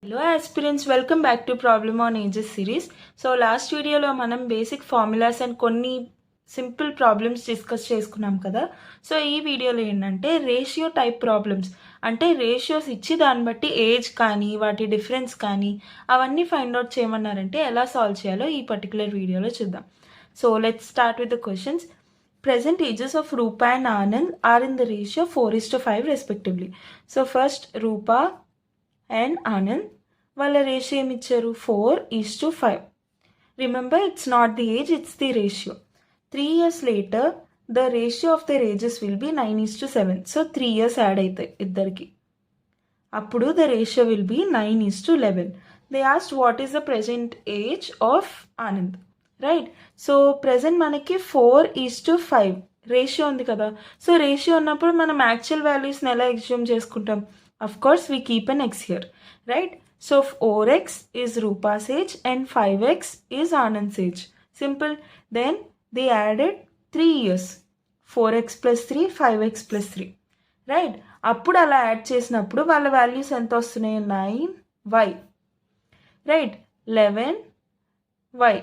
Hello aspirants, welcome back to Problem on Ages series. So last వీడియోలో మనం basic formulas and కొన్ని simple problems discuss చేసుకున్నాం కదా. So ఈ వీడియోలో ఏంటంటే రేషియో టైప్ ప్రాబ్లమ్స్, అంటే రేషియోస్ ఇచ్చి దాన్ని బట్టి ఏజ్ కానీ వాటి డిఫరెన్స్ కానీ అవన్నీ ఫైండ్ అవుట్ చేయమన్నారంటే ఎలా సాల్వ్ చేయాలో ఈ పర్టికులర్ వీడియోలో చూద్దాం. So let's start with the questions. Present ages of Rupa and Anand are in the ratio 4:5 respectively. So first Rupa and Anand వాళ్ళ రేషియో ఏమి ఇచ్చారు 4:5. Remember it's not the age, it's the ratio. 3 years later the ratio of their ages will be 9:7. So 3 years add అవుతాయి ఇద్దరికి, అప్పుడు the ratio will B 9:11. They asked what is the present age of Anand, right? So present మనకి 4:5 ratio ఉంది కదా. So ratio ఉన్నప్పుడు మనం actual వాల్యూస్ని ఎలా ఎగ్జ్యూమ్ చేసుకుంటాం? Of course we keep an ex here, right? So 4x is Rupa's age and 5x is Anand's age. Simple. Then they added 3 years. 4x plus 3, 5x plus 3. Right? అప్పుడు అలా add చేసినప్పుడు వాళ్ళ values ఎంత వస్తున్నాయి? 9y. Right? 11y.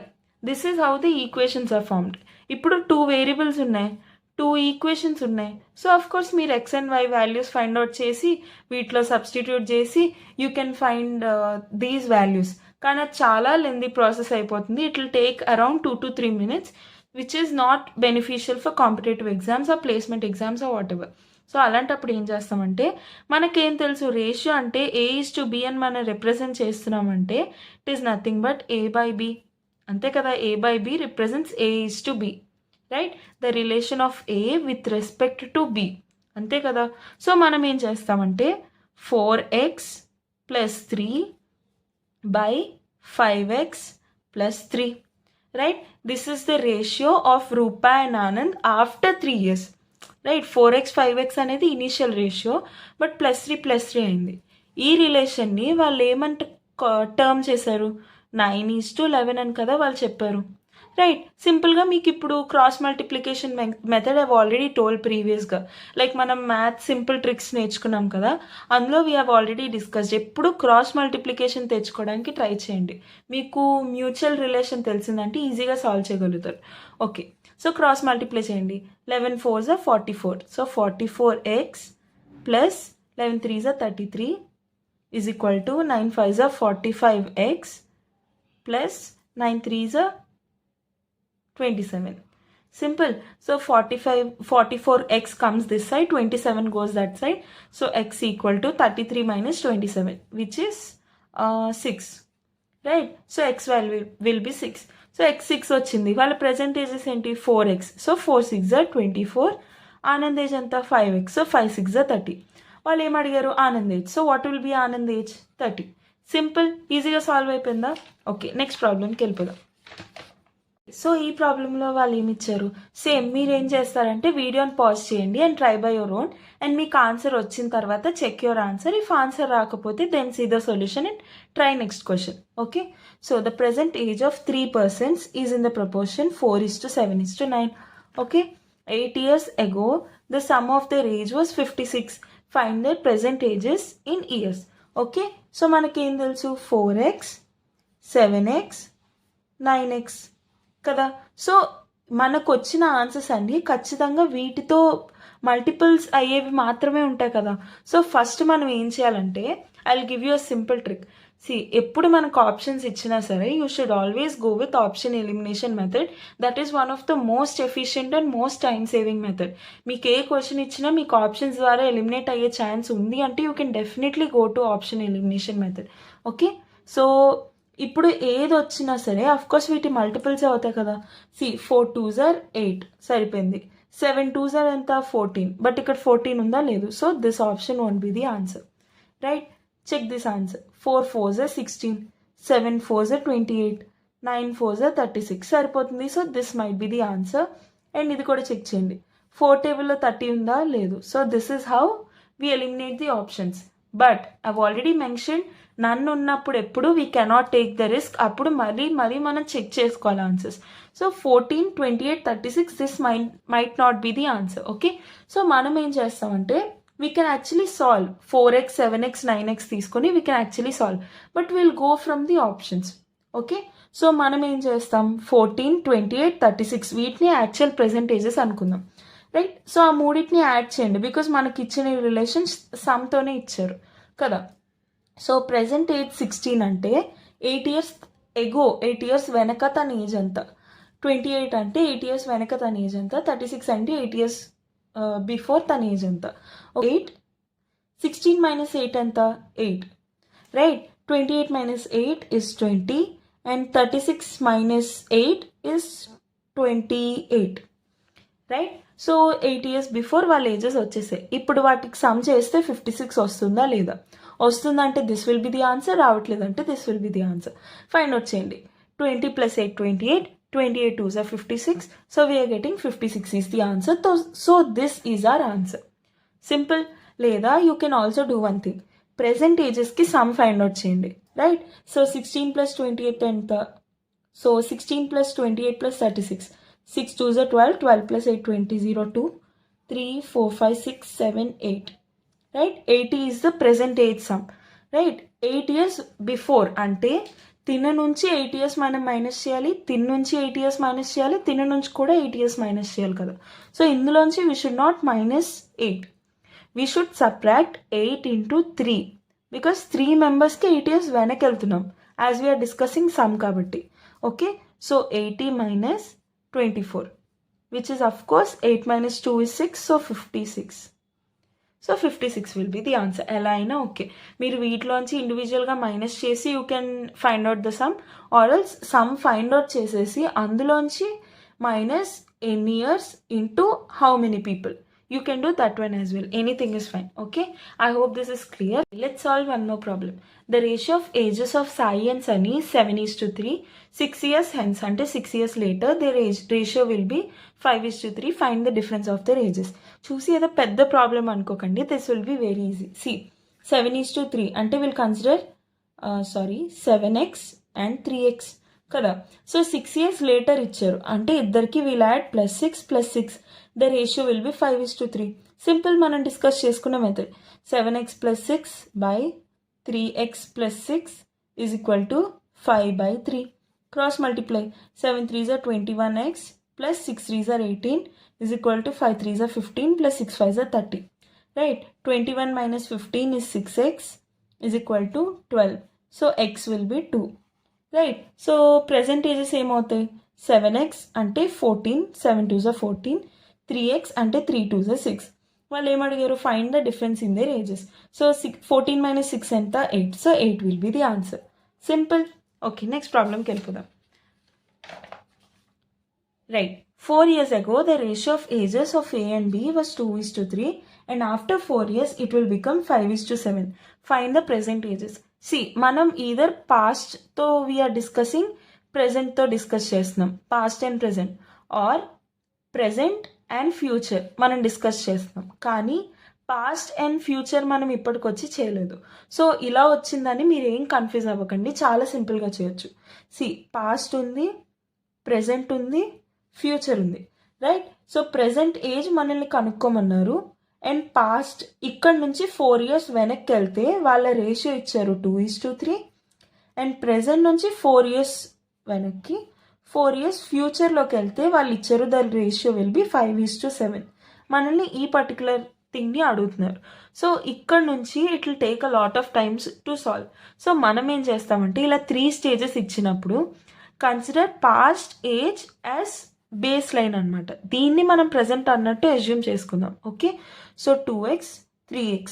This is how the equations are formed. ఇప్పుడు 2 variables ఉన్నాయి, 2 equations ఉన్నాయి. So of course మీరు x and y values find out చేసి వీటిలో సబ్స్టిట్యూట్ చేసి you can find these values. కానీ అది చాలా లెందీ ప్రాసెస్ అయిపోతుంది. It will take around 2 to 3 minutes, which is not beneficial for competitive exams or placement exams or whatever. So అలాంటప్పుడు ఏం చేస్తామంటే, మనకేం తెలుసు రేషియో అంటే A:B అని మనం రిప్రజెంట్ చేస్తున్నామంటే it is nothing but A/B, అంతే కదా. A/B represents A:B, right? The relation of A with respect to B, అంతే కదా. సో మనం ఏం చేస్తామంటే 4x plus 3 by 5x plus 3, right? This is the ratio of Rupa and Anand after 3 years, right? 4x 5x అనేది initial ratio, but +3 అయింది. ఈ రిలేషన్ని వాళ్ళు ఏమంటే టర్మ్ చేశారు, 9:11 అని కదా వాళ్ళు చెప్పారు, రైట్? సింపుల్గా మీకు ఇప్పుడు cross multiplication method I've already told ప్రీవియస్గా, లైక్ మనం మ్యాథ్స్ సింపుల్ ట్రిక్స్ నేర్చుకున్నాం కదా, అందులో వీ హ్యావ్ ఆల్రెడీ డిస్కస్డ్. ఎప్పుడు క్రాస్ మల్టిప్లికేషన్ తెచ్చుకోవడానికి ట్రై చేయండి. మీకు మ్యూచువల్ రిలేషన్ తెలిసిందంటే ఈజీగా సాల్వ్ చేయగలుగుతారు. ఓకే, సో క్రాస్ మల్టిప్లై చేయండి. 11 4s are 44. So 44x plus 11 3s are 33 is equal to 9 5s are 45x plus 9 3s are 27. Simple. So 44x comes this side, 27 goes that side. So x equal to 33 minus 27, which is 6, right? So x value will be 6. So x 6 వచ్చింది. వాళ్ళ present ages ఏంటి? 4x. So 4 6 are 24. Anand age ఎంత? 5x. So 5 6 are 30. వాళ్ళు ఏం అడిగారు? Anand age. So what will be Anand age? 30. Simple, ఈజీగా solve అయిపోయిందా? Okay, next ప్రాబ్లంకి వెళ్ళిపోదాం. సో ఈ ప్రాబ్లంలో వాళ్ళు ఏమి ఇచ్చారు? సేమ్ మీరు ఏం చేస్తారంటే వీడియోని పాజ్ చేయండి and try by your own, and మీకు ఆన్సర్ వచ్చిన తర్వాత check your answer. If answer రాకపోతే then see the solution and try next question. Okay, so the present age of 3 persons is in the proportion 4:7:9. Okay, 8 years ago the sum of their age was 56. Find their present ages in years. Okay, so మనకేం తెలుసు? 4x 7x 9x కదా. So మనకు వచ్చిన answers అన్నీ ఖచ్చితంగా వీటితో multiples అయ్యేవి మాత్రమే ఉంటాయి కదా. సో ఫస్ట్ మనం ఏం చేయాలంటే I will give you a simple trick. ఎప్పుడు మనకు ఆప్షన్స్ ఇచ్చినా సరే you should always go with option elimination method. That is one of the most efficient and most time saving method. మీకు ఏ క్వశ్చన్ ఇచ్చినా మీకు ఆప్షన్స్ ద్వారా ఎలిమినేట్ అయ్యే chance ఉంది అంటే you can definitely go to option elimination method. Okay, so ఇప్పుడు ఏది వచ్చినా సరే అఫ్కోర్స్ వీటి మల్టిపుల్స్ అవుతాయి కదా. 4 2s are 8 సరిపోయింది. 7 2s are ఎంత? 14. బట్ ఇక్కడ 14 ఉందా? లేదు. So this option won't be the answer, right? Check this answer. 4 4s are 16, 7 4s are 28, 9 4s are 36 సరిపోతుంది. So this might be the answer. And ఇది కూడా చెక్ చేయండి. 4 టేబుల్లో 30 ఉందా? లేదు. So this is how we eliminate the options. But I've already mention, నన్ను ఉన్నప్పుడు ఎప్పుడు we cannot take the risk. అప్పుడు మళ్ళీ మనం చెక్ చేసుకోవాలి answers. So 14 28 36 this might not be the answer. Okay, so మనం ఏం చేస్తామంటే we can actually solve 4x, 7x, 9x తీసుకొని we can actually solve. But we'll go from the options. Okay? So మనం ఏం చేస్తాం 14, 28, 36 వీటిని యాక్చువల్ ప్రెజెంటేజెస్ అనుకుందాం. రైట్? సో ఆ మూడింటిని యాడ్ చేయండి బికాజ్ మనకి ఇచ్చిన రిలేషన్స్ సమ్తోనే ఇచ్చారు కదా. సో ప్రెజెంట్ ఏజ్ 16 అంటే 8 years ఎగో 8 years వెనక తన ఏజ్ ఎంత, 28 అంటే 8 years వెనక తన ఏజ్ ఎంత, 36 అంటే 8 years బిఫోర్ తన ఏజ్ ఎంత. 8 16 minus 8 ఎంత 8 right. 28 minus 8 is 20 and 36 minus 8 is 28 right. So 8 years before వాళ్ళ ఏజెస్ వచ్చేసాయి. ఇప్పుడు వాటికి సమ్ చేస్తే 56 వస్తుందా లేదా, వస్తుందంటే this will be the answer, రావట్లేదంటే this will be the answer. Find out చేయండి. 20 plus 8 28, 28 2s are 56, so we are getting 56 is the answer. So this is our answer. Simple. లేదా you can also do one thing, present ages కి some find out చేయండి. Right. So 16 plus 28 ఎంత, so 16 plus 28 plus 36, 6 2s are 12, 12 plus 8 20, 0 2 3 4 5 6 7 8 right. 80 is the present age sum. Right. 8 years before అంటే తిన నుంచి 8 years మనం minus చేయాలి, తిన్ నుంచి 8 years మైనస్ చేయాలి, తిన నుంచి కూడా 8 years మైనస్ చేయాలి కదా. సో ఇందులోంచి we should not minus 8, we should subtract 8 into 3 because 3 మెంబర్స్కి 8 years వెనక్కి వెళ్తున్నాం యాజ్ వీఆర్ డిస్కసింగ్ సమ్ కాబట్టి. Okay. So 80 minus 24 which is of course 8 minus 2 is 6, so 56. So 56 will be the answer. ఎలా అయినా okay, మీరు వీటిలోంచి ఇండివిజువల్గా minus చేసి you can find out the sum, or else some find out చేసేసి అందులోంచి minus ఎన్ని years into how many people, you can do that one as well. Anything is fine. Okay, I hope this is clear. Let's solve one more problem. The ratio of ages of Sai and Sunny is 7:3. 6 years hence, ante 6 years later, their age ratio will be 5:3. Find the difference of their ages. Choose the pedda problem anukokandi. This will be very easy. See, 7:3 ante we'll consider 7x and 3x కదా. So 6 years later ఇచ్చారు అంటే ఇద్దరికి we'll add +6 + 6, the ratio will be 5:3. Simple, మనం discuss చేసుకున్న method 7x + 6 by 3x + 6 is equal to 5/3. Cross multiply 7 3s are 21x plus 6 3s are 18 is equal to 5 3s are 15 plus 6 5s are 30. Right? 21 minus 15 is 6x is equal to 12. So x will be 2. Right. So present ages ఏమవుతాయి, 7x అంటే 14, 7 2s are 14, 3x అంటే 3 2s are 6. వాళ్ళు ఏమడిగారు, find the difference in their ages. So 14 minus 6 ఎంత 8, so 8 will be the answer. Simple. Okay, next ప్రాబ్లంకి వెళ్ళిపోదాం. Right. 4 years ago the ratio of ages of A and B was 2:3 and after 4 years it will become 5:7. Find the present ages. మనం either పాస్ట్తో we are discussing, ప్రెజెంట్తో discuss చేస్తున్నాం, past and present, or present and future మనం discuss చేస్తున్నాం. కానీ past and future మనం ఇప్పటికొచ్చి చేయలేదు. So ఇలా వచ్చిందని మీరు ఏం కన్ఫ్యూజ్ అవ్వకండి, చాలా సింపుల్గా చేయొచ్చు. పాస్ట్ ఉంది, ప్రెజెంట్ ఉంది, ఫ్యూచర్ ఉంది. రైట్. సో ప్రెజెంట్ ఏజ్ మనల్ని కనుక్కోమన్నారు అండ్ పాస్ట్ ఇక్కడ నుంచి 4 years వెనక్కి వెళ్తే వాళ్ళ రేషియో ఇచ్చారు 2:3 అండ్ ప్రెజెంట్ నుంచి 4 years వెనక్కి 4 years ఫ్యూచర్లోకి వెళ్తే వాళ్ళు ఇచ్చారు ద రేషియో విల్ బి 5:7. మనల్ని ఈ పర్టికులర్ థింగ్ని అడుగుతున్నారు. సో ఇక్కడ నుంచి it will take a lot of times to solve. So మనం ఏం చేస్తామంటే ఇలా 3 stages ఇచ్చినప్పుడు consider past age as base line అనమాట. దీన్ని మనం ప్రెజెంట్ అన్నట్టు అజ్యూమ్ చేసుకుందాం. Okay. So 2x 3x.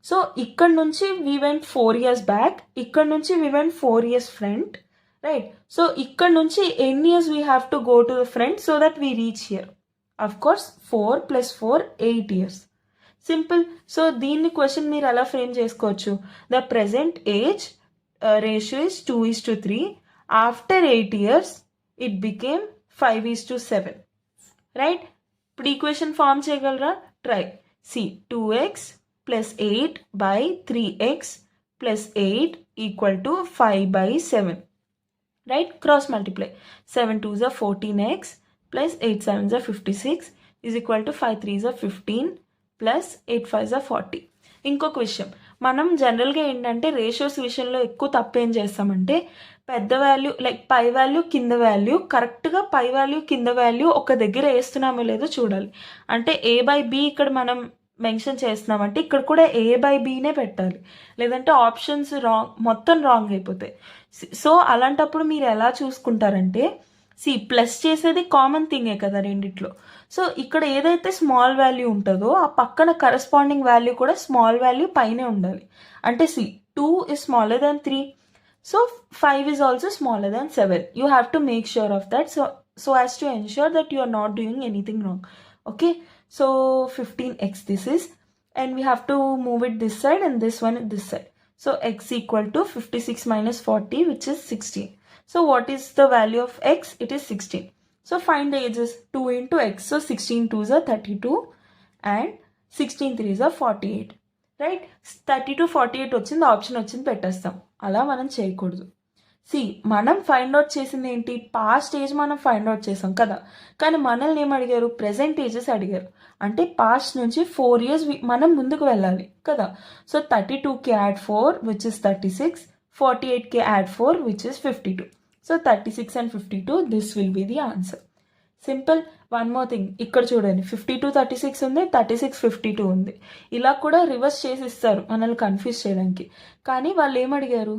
So ఇక్కడ నుంచి వీ వెంట్ 4 years బ్యాక్, ఇక్కడ నుంచి we went 4 years front. Right. So ఇక్కడ నుంచి ఎన్ని years we have to go to the front so that we reach here. Of course 4 + 4 8 years. Simple. So దీన్ని question మీరు ఎలా ఫ్రేమ్ చేసుకోవచ్చు, the present age ratio is 2:3. After 8 years it became 5:7. Right. ఇప్పుడు equation form చేయగలరా? Try. 2x plus 8 by 3x plus 8 equal to 5/7. Right? Cross multiply. 7 2s are 14x plus 8 7s are 56 is equal to 5 3s are 15 plus 8 5 40. ఇంకొక విషయం, మనం జనరల్గా ఏంటంటే ratios విషయంలో ఎక్కువ తప్పేం చేస్తామంటే పెద్ద వాల్యూ లైక్ పై వాల్యూ కింద వాల్యూ కరెక్ట్గా పై వాల్యూ కింద వాల్యూ ఒక దగ్గర వేస్తున్నామో లేదో చూడాలి. అంటే A/B ఇక్కడ మనం మెన్షన్ చేస్తున్నామంటే ఇక్కడ కూడా A/Bనే పెట్టాలి, లేదంటే ఆప్షన్స్ మొత్తం రాంగ్ అయిపోతాయి. సో అలాంటప్పుడు మీరు ఎలా చూసుకుంటారంటే ప్లస్ చేసేది కామన్ థింగే కదా రెండిట్లో. సో ఇక్కడ ఏదైతే స్మాల్ వాల్యూ ఉంటుందో ఆ పక్కన కరస్పాండింగ్ వాల్యూ కూడా స్మాల్ వాల్యూ పైనే ఉండాలి. అంటే 2 is smaller than 3. So 5 is also smaller than 7. You have to make sure of that so as to ensure that you are not doing anything wrong. Okay, so 15x this is, and we have to move it this side and this one this side. So x equal to 56 minus 40, which is 16. So what is the value of x? It is 16. So find the ages. 2 into x. So 16 2s are 32 and 16 3s are 48. Right, 32 48 వచ్చింది, option వచ్చింది పెట్టేస్తాం. అలా మనం చేయకూడదు. మనం find out చేసింది ఏంటి, past age మనం ఫైండ్ అవుట్ చేసాం కదా, కానీ మనల్ని ఏం అడిగారు, ప్రెసెంట్ ఏజెస్ అడిగారు. అంటే పాస్ట్ నుంచి 4 years మనం ముందుకు వెళ్ళాలి కదా. సో 32కి యాడ్ 4 విచ్ ఇస్ 36, 48కి add 4 which is 52. So 36 and 52, this will be the answer. Simple. One more thing, ఇక్కడ చూడండి 52 36 ఉంది, 36 52 ఉంది. ఇలా కూడా రివర్స్ చేసి ఇస్తారు మనల్ని కన్ఫ్యూజ్ చేయడానికి. కానీ వాళ్ళు ఏమడిగారు,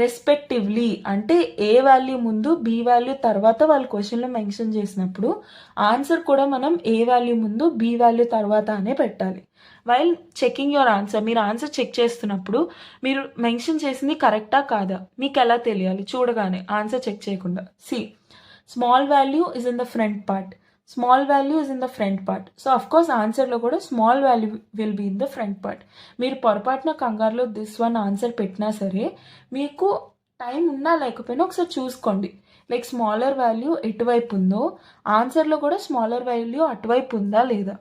రెస్పెక్టివ్లీ అంటే ఏ వాల్యూ ముందు బి వాల్యూ తర్వాత వాళ్ళు క్వశ్చన్లో మెన్షన్ చేసినప్పుడు ఆన్సర్ కూడా మనం ఏ వాల్యూ ముందు బి వాల్యూ తర్వాత అనే పెట్టాలి. వైల్ చెకింగ్ యువర్ ఆన్సర్, మీరు ఆన్సర్ చెక్ చేస్తున్నప్పుడు మీరు మెన్షన్ చేసింది కరెక్టా కాదా మీకు ఎలా తెలియాలి, చూడగానే ఆన్సర్ చెక్ చేయకుండా. Small value is in the front part, small value is in the front part. So of course ఆన్సర్లో కూడా small value will be in the front part. మీరు పొరపాటున కంగారులో దిస్ వన్ ఆన్సర్ పెట్టినా సరే మీకు టైం ఉన్నా లేకపోయినా ఒకసారి చూసుకోండి. లైక్ స్మాలర్ వాల్యూ ఎటువైపు ఉందో ఆన్సర్లో కూడా స్మాలర్ వాల్యూ అటువైపు ఉందా లేదా.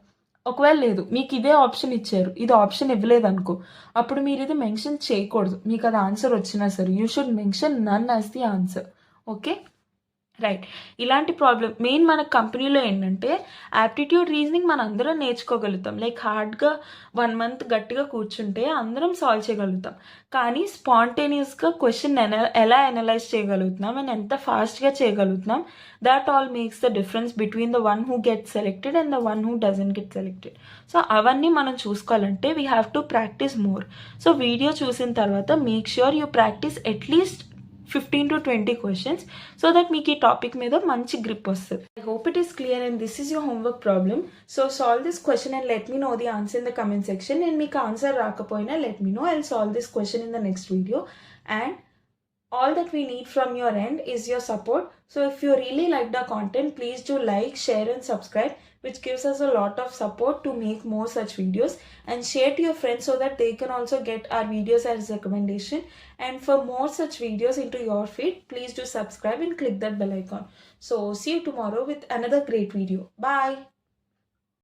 ఒకవేళ లేదు, మీకు ఇదే ఆప్షన్ ఇచ్చారు, ఇది ఆప్షన్ ఇవ్వలేదు అనుకో, అప్పుడు మీరు ఇది మెన్షన్ చేయకూడదు. మీకు అది ఆన్సర్ వచ్చినా సరే you should mention none as the answer. Okay right. ఇలాంటి ప్రాబ్లం మెయిన్ మన కంపెనీలో ఏంటంటే యాప్టిట్యూడ్ రీజనింగ్ మన అందరం నేర్చుకోగలుగుతాం. లైక్ హార్డ్గా 1 month గట్టిగా కూర్చుంటే అందరం సాల్వ్ చేయగలుగుతాం. కానీ స్పాంటేనియస్గా క్వశ్చన్ ఎలా అనలైజ్ చేయగలుగుతున్నాం అండ్ ఎంత ఫాస్ట్గా చేయగలుగుతున్నాం, that all makes the difference between the one who get selected and the one who doesn't get selected. So అవన్నీ మనం చూసుకోవాలంటే we have to practise more. So video చూసిన తర్వాత మేక్ ష్యూర్ యూ ప్రాక్టీస్ అట్లీస్ట్ 15 to 20 questions so that మీకు ఈ topic మీద మంచి గ్రిప్ వస్తుంది. I hope it is clear and this is your homework problem. So solve this question and let me know the answer in the comment section. And మీకు answer రాకపోయినా let me know. I'll solve this question in the next video. And all that we need from your end is your support. So if you really like the content, please do like, share and subscribe, which gives us a lot of support to make more such videos, and share to your friends so that they can also get our videos as recommendation. And for more such videos into your feed, please do subscribe and click that bell icon. So see you tomorrow with another great video. Bye.